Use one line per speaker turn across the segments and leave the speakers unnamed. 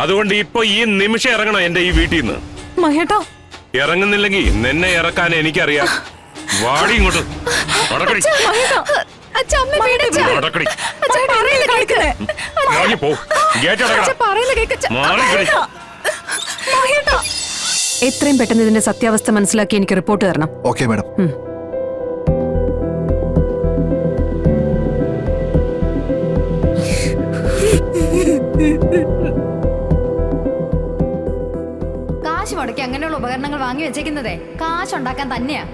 അതുകൊണ്ട് ഇപ്പൊ ഈ നിമിഷം ഇറങ്ങണം എന്റെ ഈ വീട്ടിൽ നിന്ന്.
മഹേട്ടാ
ഇറങ്ങുന്നില്ലെങ്കിൽ നിന്നെ ഇറക്കാൻ എനിക്കറിയാം. വാടി ഇങ്ങോട്ട്. നടക്കടി. നടക്കടി. ഇറങ്ങി പോ. ഗേറ്റ് അടയ്ക്കണം. മാറിക്കടി.
എത്രയും പെട്ടെന്ന് ഇതിന്റെ സത്യാവസ്ഥ മനസ്സിലാക്കി എനിക്ക് റിപ്പോർട്ട് തരണം.
Okay madam.
കാശ് മുടക്കി അങ്ങനെയുള്ള ഉപകരണങ്ങൾ വാങ്ങി വെച്ചേക്കുന്നതേ കാശുണ്ടാക്കാൻ തന്നെയാ.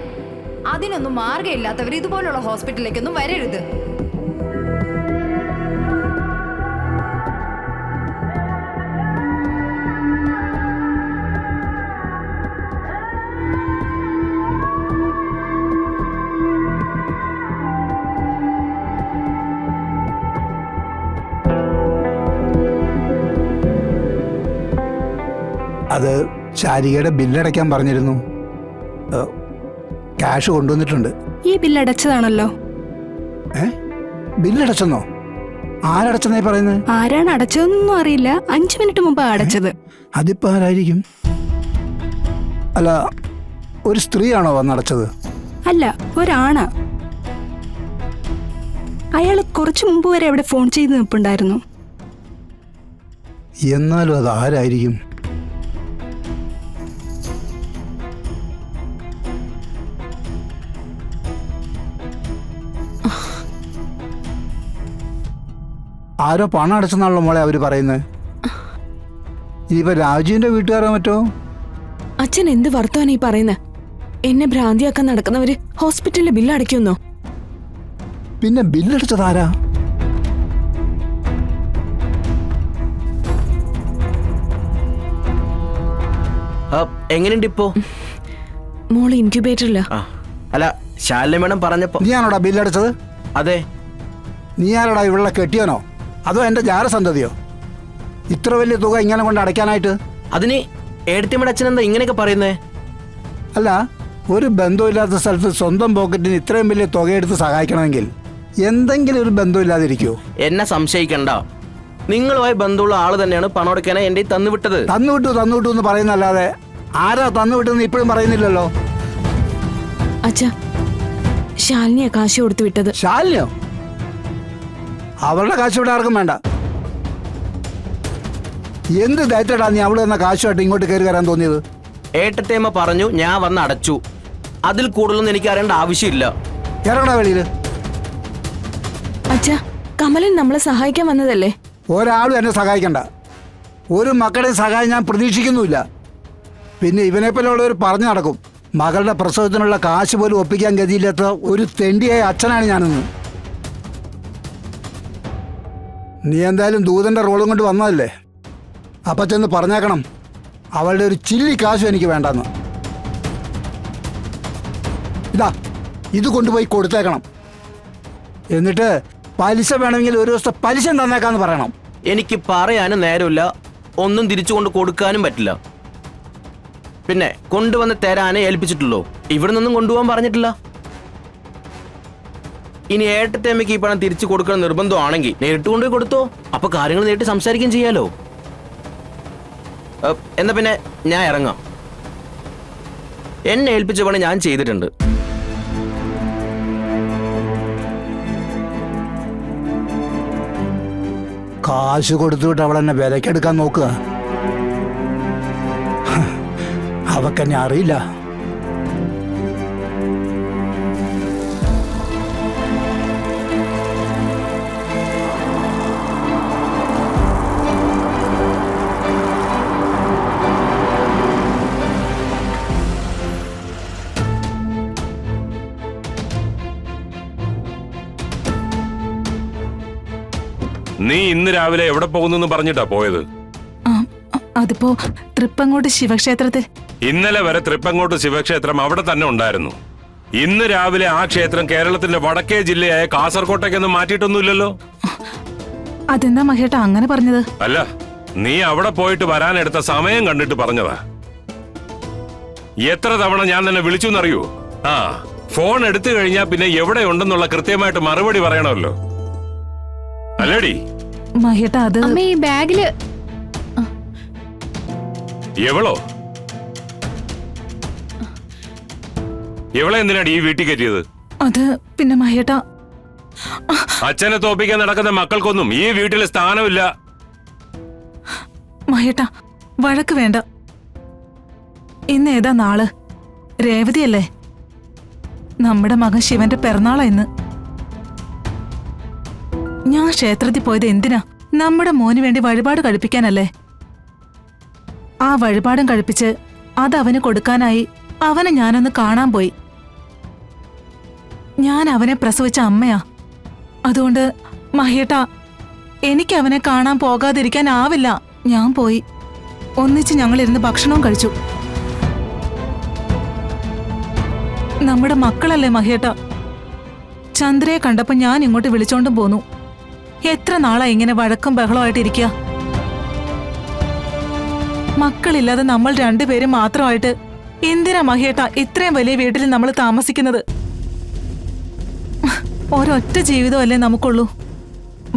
അതിനൊന്നും മാർഗമില്ലാത്തവർ ഇതുപോലുള്ള ഹോസ്പിറ്റലിലേക്കൊന്നും വരരുത്.
അത് ശാരികയുടെ ബില്ലടയ്ക്കാൻ പറഞ്ഞിരുന്നു. ക്യാഷ് കൊണ്ടുവന്നിട്ടുണ്ട്.
ഈ ബില്ലടച്ചതാണല്ലോ.
ബില്ലടച്ചെന്നോ? ആരടച്ചെന്നായി പറയുന്നത്?
ആരാണ് അടച്ചതെന്നൊന്നും അറിയില്ല. 5 മിനിറ്റ് മുമ്പ് അടച്ചത്.
അതിപ്പോ ആരായിരിക്കും? അല്ല, ഒരു സ്ത്രീയാണോ വന്നടച്ചത്?
അല്ല, ഒരാണ്. അയാൾ കുറച്ചു മുമ്പ് വരെ അവിടെ ഫോൺ ചെയ്ത് നിൽപ്പുണ്ടായിരുന്നു.
എന്നാലും അത് ആരായിരിക്കും? ആരോ പണം അടച്ചെന്നാണല്ലോ മോളെ അവര് പറയുന്നത്. ഇനിയിപ്പോ രാജുവിന്റെ വീട്ടുകാരോ മറ്റോ?
അച്ഛൻ എന്ത് വർത്തമാനാ ഈ പറയുന്നത്? എന്നെ ഭ്രാന്തിയാക്കാൻ നടക്കുന്നവര് ഹോസ്പിറ്റലിലെ ബില്ല് അടയ്ക്കുന്നോ?
പിന്നെ ബില്ലടിച്ചത് ആരാ?
എങ്ങനെയുണ്ട് ഇപ്പോ?
മോള് ഇൻക്യുബേറ്ററില്ല.
അല്ല, ശാലിനി മേഡം പറഞ്ഞപ്പോ.
നീയാണോടാ ബില്ലടിച്ചത്?
അതെ.
നീ ആരോടാ ഇവളെ കെട്ടിയോനോ അതോ എന്റെ ജാരസന്തതിയോ? ഇത്ര വലിയ തുക ഇങ്ങനെ കൊണ്ട് അടയ്ക്കാനായിട്ട്?
അതിന് ഏടത്തിയമ്മയുടെ അച്ഛൻ എന്താ ഇങ്ങനെയൊക്കെ പറയുന്നേ?
അല്ല, ഒരു ബന്ധമില്ലാത്ത സ്ഥലത്ത് സ്വന്തം പോക്കറ്റിന് ഇത്രയും വലിയ തുകയെടുത്ത് സഹായിക്കണമെങ്കിൽ എന്തെങ്കിലും ഒരു ബന്ധമില്ലാതിരിക്കുമോ?
എന്നെ സംശയിക്കണ്ട. നിങ്ങളുമായി ബന്ധമുള്ള ആള് തന്നെയാണ് പണം അടയ്ക്കാനായി എന്റെ തന്നുവിട്ടത്.
തന്നുവിട്ടു എന്ന് പറയുന്നല്ലാതെ ആരാ തന്നുവിട്ടെന്ന് ഇപ്പോഴും പറയുന്നില്ലല്ലോ.
അച്ഛാ, ശാലിനിയാ കാശ് കൊടുത്തു വിട്ടത്.
ശാലിനിയോ? അവളുടെ കാശ് ഇവിടെ ആർക്കും വേണ്ട. എന്ത് ദയറ്റടാ നീ അവിടെ വന്ന കാശുമായിട്ട് ഇങ്ങോട്ട് കയറി വരാൻ തോന്നിയത്?
ഏട്ടത്തേമ്മ പറഞ്ഞു, ഞാൻ വന്ന് അടച്ചു. അതിൽ കൂടുതലൊന്നും എനിക്ക് അറിയേണ്ട ആവശ്യമില്ല.
ഇറങ്ങണ വെളിയില്.
അച്ഛാ, കമലൻ നമ്മളെ സഹായിക്കാൻ വന്നതല്ലേ?
ഒരാളും എന്നെ സഹായിക്കണ്ട. ഒരു മക്കളുടെ സഹായം ഞാൻ പ്രതീക്ഷിക്കുന്നുമില്ല. പിന്നെ ഇവനെപ്പോലുള്ളവർ പറഞ്ഞു നടക്കും മകളുടെ പ്രസവത്തിനുള്ള കാശ് പോലും ഒപ്പിക്കാൻ ഗതിയില്ലാത്ത ഒരു തെണ്ടിയായ അച്ഛനാണ് ഞാനെന്ന്. നീ എന്തായാലും ദൂതന്റെ റോളും കൊണ്ട് വന്നതല്ലേ, അപ്പം ചെന്ന് പറഞ്ഞേക്കണം അവളുടെ ഒരു ചില്ലി കാശും എനിക്ക് വേണ്ടെന്ന്. ഇതാ, ഇത് കൊണ്ടുപോയി കൊടുത്തേക്കണം. എന്നിട്ട് പലിശ വേണമെങ്കിൽ ഒരു ദിവസത്തെ പലിശ തന്നേക്കാന്ന് പറയണം.
എനിക്ക് പറയാനും നേരമില്ല, ഒന്നും തിരിച്ചു കൊണ്ട് കൊടുക്കാനും പറ്റില്ല. പിന്നെ കൊണ്ടുവന്ന് തരാനേ ഏൽപ്പിച്ചിട്ടുള്ളൂ, ഇവിടെ നിന്നും കൊണ്ടുപോകാൻ പറഞ്ഞിട്ടില്ല. ഇനി ഏട്ടത്തേമ്മയ്ക്ക് ഈ പണം തിരിച്ചു കൊടുക്കണം നിർബന്ധമാണെങ്കിൽ നേരിട്ട് കൊണ്ടുപോയി കൊടുത്തോ. അപ്പൊ കാര്യങ്ങൾ നേരിട്ട് സംസാരിക്കുകയും ചെയ്യാലോ. എന്നാ പിന്നെ ഞാൻ ഇറങ്ങാം. എന്നെ ഏൽപ്പിച്ച പണി ഞാൻ ചെയ്തിട്ടുണ്ട്.
കാശ് കൊടുത്തുവിട്ട് അവൾ എന്നെ വിലക്കെടുക്കാൻ നോക്കുക. അവക്കെന്നെ അറിയില്ല.
നീ ഇന്ന് രാവിലെ എവിടെ പോകുന്നു പറഞ്ഞിട്ടാ പോയത്?
അതിപ്പോ തൃപ്പങ്ങോട്ട് ശിവക്ഷേത്രത്തിൽ.
ഇന്നലെ വരെ തൃപ്പങ്ങോട്ട് ശിവക്ഷേത്രം അവിടെ തന്നെ ഉണ്ടായിരുന്നു. ഇന്ന് രാവിലെ ആ ക്ഷേത്രം കേരളത്തിന്റെ വടക്കേ ജില്ലയായ കാസർകോട്ടേക്കൊന്നും മാറ്റിയിട്ടൊന്നുമില്ലല്ലോ.
അതെന്താ മഹേട്ടാ അങ്ങനെ പറഞ്ഞത്?
അല്ല, നീ അവിടെ പോയിട്ട് വരാനെടുത്ത സമയം കണ്ടിട്ട് പറഞ്ഞതാ. എത്ര തവണ ഞാൻ നിന്നെ വിളിച്ചു എന്നറിയൂ? ഫോൺ എടുത്തു കഴിഞ്ഞാൽ പിന്നെ എവിടെ ഉണ്ടെന്നുള്ള കൃത്യമായിട്ട് മറുപടി പറയണമല്ലോ, അല്ലേടി?
മഹേട്ടാ, അത്
അമ്മ ഈ ബാഗില്
എവളോ? എവളെ എന്തിനാണ് ഈ വീട്ടിൽ കയറ്റിയത്?
അത് പിന്നെ മഹേട്ടാ,
അച്ഛനെ തോപ്പിക്കാൻ നടക്കുന്ന മക്കൾക്കൊന്നും ഈ വീട്ടിൽ സ്ഥാനമില്ല.
മഹേട്ടാ വഴക്ക് വേണ്ട. ഇന്ന് ഏതാ നാള്? രേവതിയല്ലേ? നമ്മുടെ മകൻ ശിവന്റെ പിറന്നാളാ ഇന്ന്. ഞാൻ ക്ഷേത്രത്തിൽ പോയത് എന്തിനാ? നമ്മുടെ മോന് വേണ്ടി വഴിപാട് കഴിപ്പിക്കാനല്ലേ? ആ വഴിപാടും കഴിപ്പിച്ച് അതവന് കൊടുക്കാനായി അവനെ ഞാനൊന്ന് കാണാൻ പോയി. ഞാൻ അവനെ പ്രസവിച്ച അമ്മയാ. അതുകൊണ്ട് മഹേട്ടാ, എനിക്ക് അവനെ കാണാൻ പോകാതിരിക്കാനാവില്ല. ഞാൻ പോയി. ഒന്നിച്ച് ഞങ്ങളിരുന്ന് ഭക്ഷണവും കഴിച്ചു. നമ്മുടെ മക്കളല്ലേ മഹേട്ടാ. ചന്ദ്രയെ കണ്ടപ്പോ ഞാൻ ഇങ്ങോട്ട് വിളിച്ചോണ്ടും പോന്നു. എത്ര നാളാ ഇങ്ങനെ വഴക്കും ബഹളമായിട്ടിരിക്കുക? മക്കളില്ലാതെ നമ്മൾ രണ്ടുപേരും മാത്രമായിട്ട് എന്തിനാ മഹേട്ടാ ഇത്രയും വലിയ വീട്ടിൽ നമ്മൾ താമസിക്കുന്നത്? ഒരൊറ്റ ജീവിതമല്ലേ നമുക്കുള്ളൂ.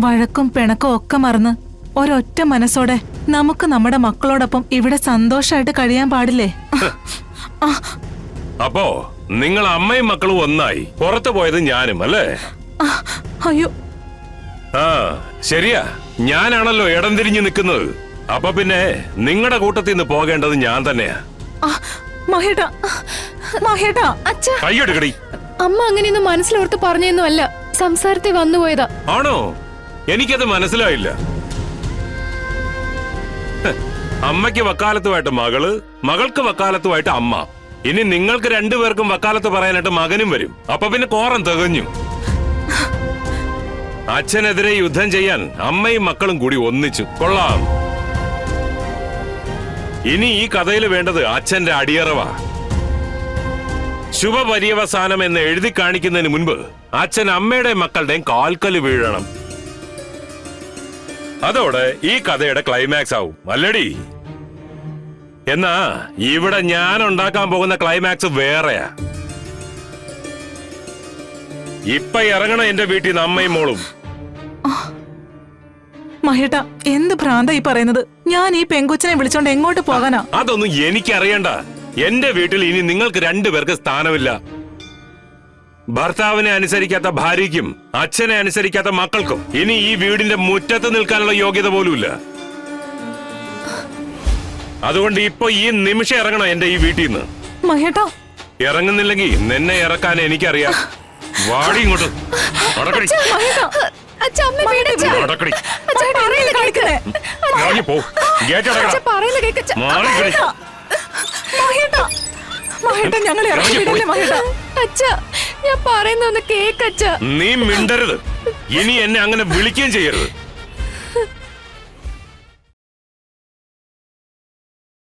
വഴക്കും പിണക്കും ഒക്കെ മറന്ന് ഒരൊറ്റ മനസ്സോടെ നമുക്ക് നമ്മുടെ മക്കളോടൊപ്പം ഇവിടെ സന്തോഷമായിട്ട് കഴിയാൻ പാടില്ലേ?
അപ്പോ നിങ്ങൾ അമ്മയും മക്കളും ഒന്നായി. പുറത്തു പോയത് ഞാനും അല്ലേ?
അയ്യോ,
ആ ശരിയാ, ഞാനാണല്ലോ ഇടം തിരിഞ്ഞു നിൽക്കുന്നത്. അപ്പൊ പിന്നെ നിങ്ങളുടെ കൂട്ടത്തിൽ നിന്ന് പോകേണ്ടത് ഞാൻ തന്നെയാ.
മഹേട്ടാ, മഹേട്ടാ,
കൈയെടുക്കടി.
അമ്മ അങ്ങനെയൊന്നും മനസ്സിലോർത്ത് പറഞ്ഞൊന്നും അല്ല, സംസാരത്തിൽ വന്നുപോയതാ.
ആണോ? എനിക്കത് മനസ്സിലായില്ല. അമ്മയ്ക്ക് വക്കാലത്തുമായിട്ട് മകള്, മകൾക്ക് വക്കാലത്തുമായിട്ട് അമ്മ. ഇനി നിങ്ങൾക്ക് രണ്ടുപേർക്കും വക്കാലത്ത് പറയാനായിട്ട് മകനും വരും. അപ്പൊ പിന്നെ കോറം തികഞ്ഞു. അച്ഛനെതിരെ യുദ്ധം ചെയ്യാൻ അമ്മയും മക്കളും കൂടി ഒന്നിച്ചു. കൊള്ളാം. ഇനി ഈ കഥയിൽ വേണ്ടത് അച്ഛന്റെ അടിയറവാ. ശുഭപര്യവസാനം എന്ന് എഴുതി കാണിക്കുന്നതിന് മുൻപ് അച്ഛൻ അമ്മയുടെ മക്കളുടെയും കാൽക്കല് വീഴണം. അതോടെ ഈ കഥയുടെ ക്ലൈമാക്സ് ആവും, അല്ലടി? എന്നാ ഇവിടെ ഞാൻ ഉണ്ടാക്കാൻ പോകുന്ന ക്ലൈമാക്സ് വേറെയാ. ഇപ്പൊ ഇറങ്ങണം എന്റെ വീട്ടിൽ നിന്ന് അമ്മയും മോളും.
മഹേട്ടാ, എന്ത് ഭ്രാന്താ ഈ പറയുന്നത്? ഞാൻ ഈ പെങ്കൊച്ചിനെ വിളിച്ചോണ്ട് എങ്ങോട്ട് പോകാനാ?
അതൊന്നും എനിക്കറിയണ്ട. എന്റെ വീട്ടിൽ ഇനി നിങ്ങൾക്ക് രണ്ടുപേർക്ക് സ്ഥാനമില്ല. ഭർത്താവിനെ അനുസരിക്കാത്ത ഭാര്യയ്ക്കും അച്ഛനെ അനുസരിക്കാത്ത മക്കൾക്കും ഇനി ഈ വീടിന്റെ മുറ്റത്ത് നിൽക്കാനുള്ള യോഗ്യത പോലുമില്ല. അതുകൊണ്ട് ഇപ്പൊ ഈ നിമിഷം ഇറങ്ങണം എന്റെ ഈ വീട്ടിൽ നിന്ന്.
മഹേട്ടാ,
ഇറങ്ങുന്നില്ലെങ്കിൽ നിന്നെ ഇറക്കാൻ എനിക്കറിയാം. വാടി ഇങ്ങോട്ട്. നടക്കടി. നടക്കടി. ഇറങ്ങി പോ. ഗേറ്റ് അടയ്ക്കടാ. മാറിക്കടി.
മഹേട്ടാ, ഞങ്ങൾ ഇറങ്ങി വിടല്ലേ മഹേട്ടാ?
അച്ഛാ, ഞാൻ പറയുന്ന ഒന്ന് കേക്കച്ഛാ.
നീ മിണ്ടരുത്. ഇനി എന്നെ അങ്ങനെ വിളിക്കുകയും ചെയ്യരുത്.